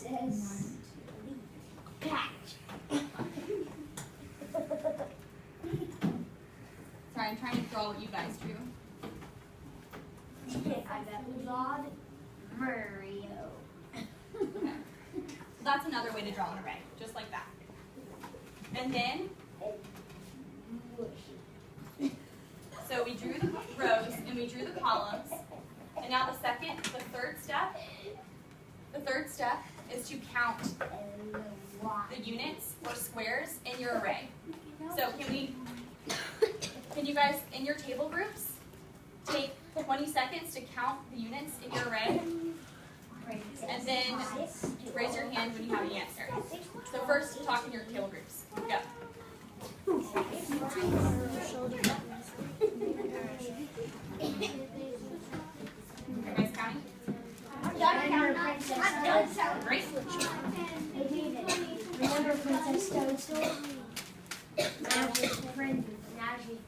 says patch. Sorry, I'm trying to draw what you guys drew. I got Rod Mario. Okay. So that's another way to draw an array, just like that. And then, so we drew the rows and we drew the columns. And now the third step is to count the units or squares in your array. So can you guys, in your table groups, take 20 seconds to count the units in your array? And then raise your hand when you have the answer. So first, talk in your table groups. Go. Everybody's counting? I'm done counting. Great. Remember Princess Toadstool? Now she's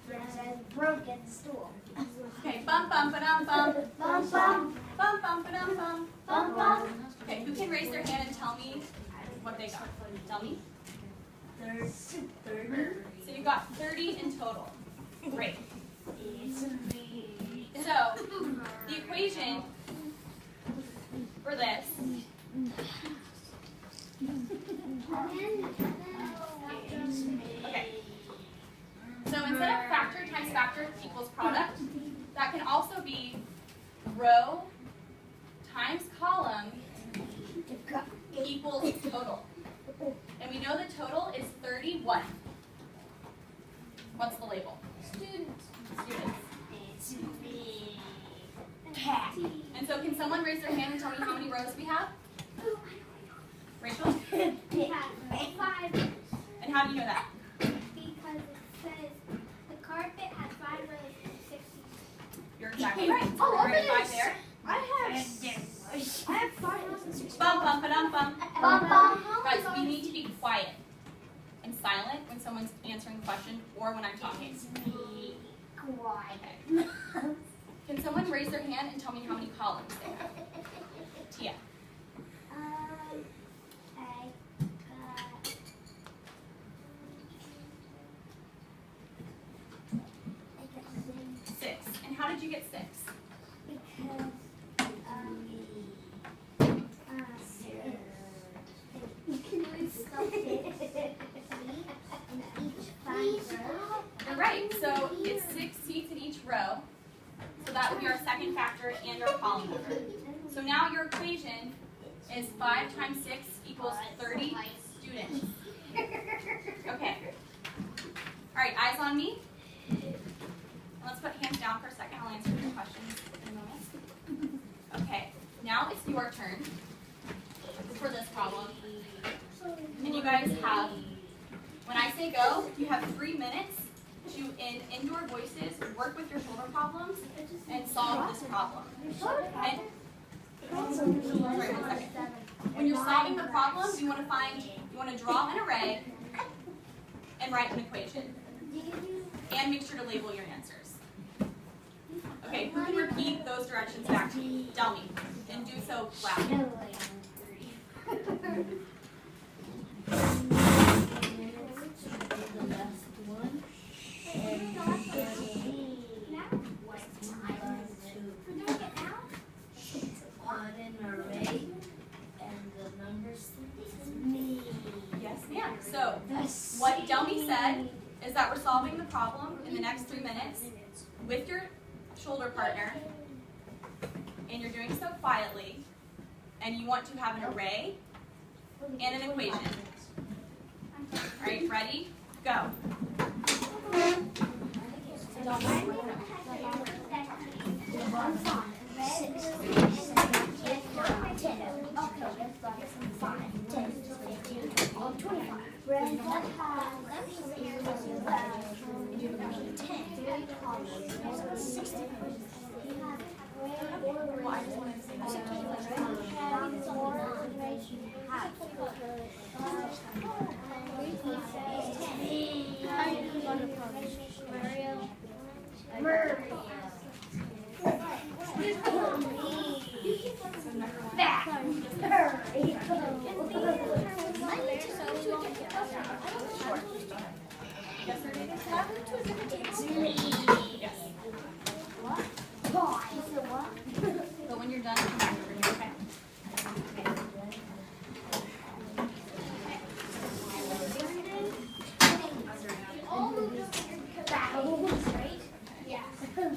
Princess Broken Stool. Okay, bum bum ba-dum bum. Bum bum. Bum bum ba-dum bum. Bum bum. Okay, who can raise their hand and tell me what they got? Tell me. 30. So you got 30 in total. Great. So the equation for this okay. So instead of factor times factor equals product, that can also be row times column equals total. And we know the total is 31. What's the label? Students. Students. It's me. And so can someone raise their hand and tell me how many rows we have? Rachel? It has 5. And how do you know that? Because it says the carpet has 5 rows and 60. You're exactly right. Oh, look There are at 5 there. I have 5 rows and 6. Bum bum ba-dum bum. Bum bum. Guys, we need to be quiet and silent when someone's answering the question or when I'm talking. Me. Quiet. Okay. Can someone raise their hand and tell me how many columns they have? Tia. I got 6. And how did you get 6? because we stuffed it in each 5 rows. You're right. So it's 6 seats in each row. So that would be our second factor and your column number. So now your equation is 5 times 6 equals 30 students. Okay. All right, eyes on me. Let's put hands down for a second. I'll answer your questions in a moment. Okay, now it's your turn for this problem. And you guys have, when I say go, you have 3 minutes to, in indoor voices, work with your shoulder problems and solve this problem. And, sorry, 1 second. When you're solving the problem, you want to draw an array and write an equation. And make sure to label your answers. Okay, who can repeat those directions back to me? Tell me. And do so loud. Yes, ma'am. So, what Delmy said is that we're solving the problem in the next 3 minutes with your shoulder partner, and you're doing so quietly, and you want to have an array and an equation. All right, ready? Go. Yes, or maybe yes. But when you're done, come back over here, okay?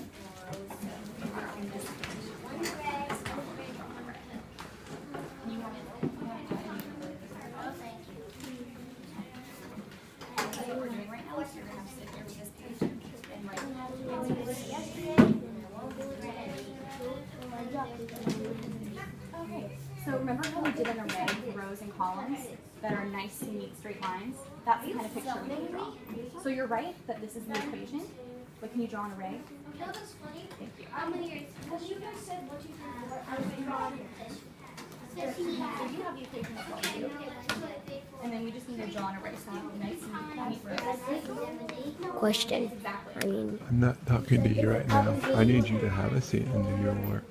So what we're doing right now is you're going to have to sit here with this page and write Okay, so remember how we did an array of rows and columns that are nice and neat straight lines? That's the kind of picture we can draw. So you're right that this is the equation, but can you draw an array? You know what's funny? Thank you. When you guys said what you did, I was drawing this. So you have the equation as well, too. And then we just need to draw an array, so we have nice and neat rows. Question. I mean, I'm not talking to you right now. I need you to have a seat and do your work.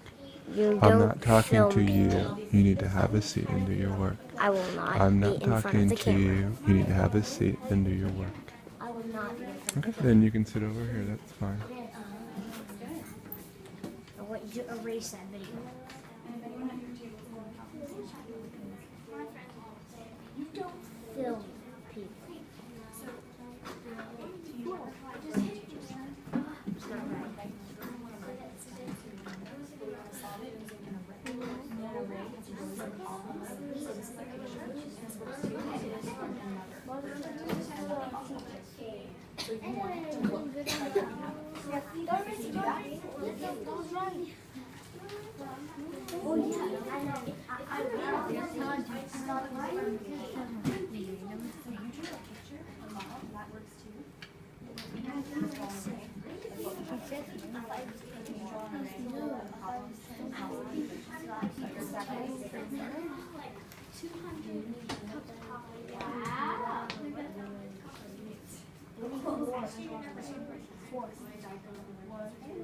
you I'm don't not talking film to you. people. You need to have a seat and do your work. I will not I'm be not in front of talking the to camera. you. You need to have a seat and do your work. I will not be in front Okay, then you can sit over here. That's fine. I want you to erase that video. You don't film people.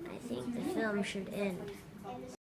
I think the film should end.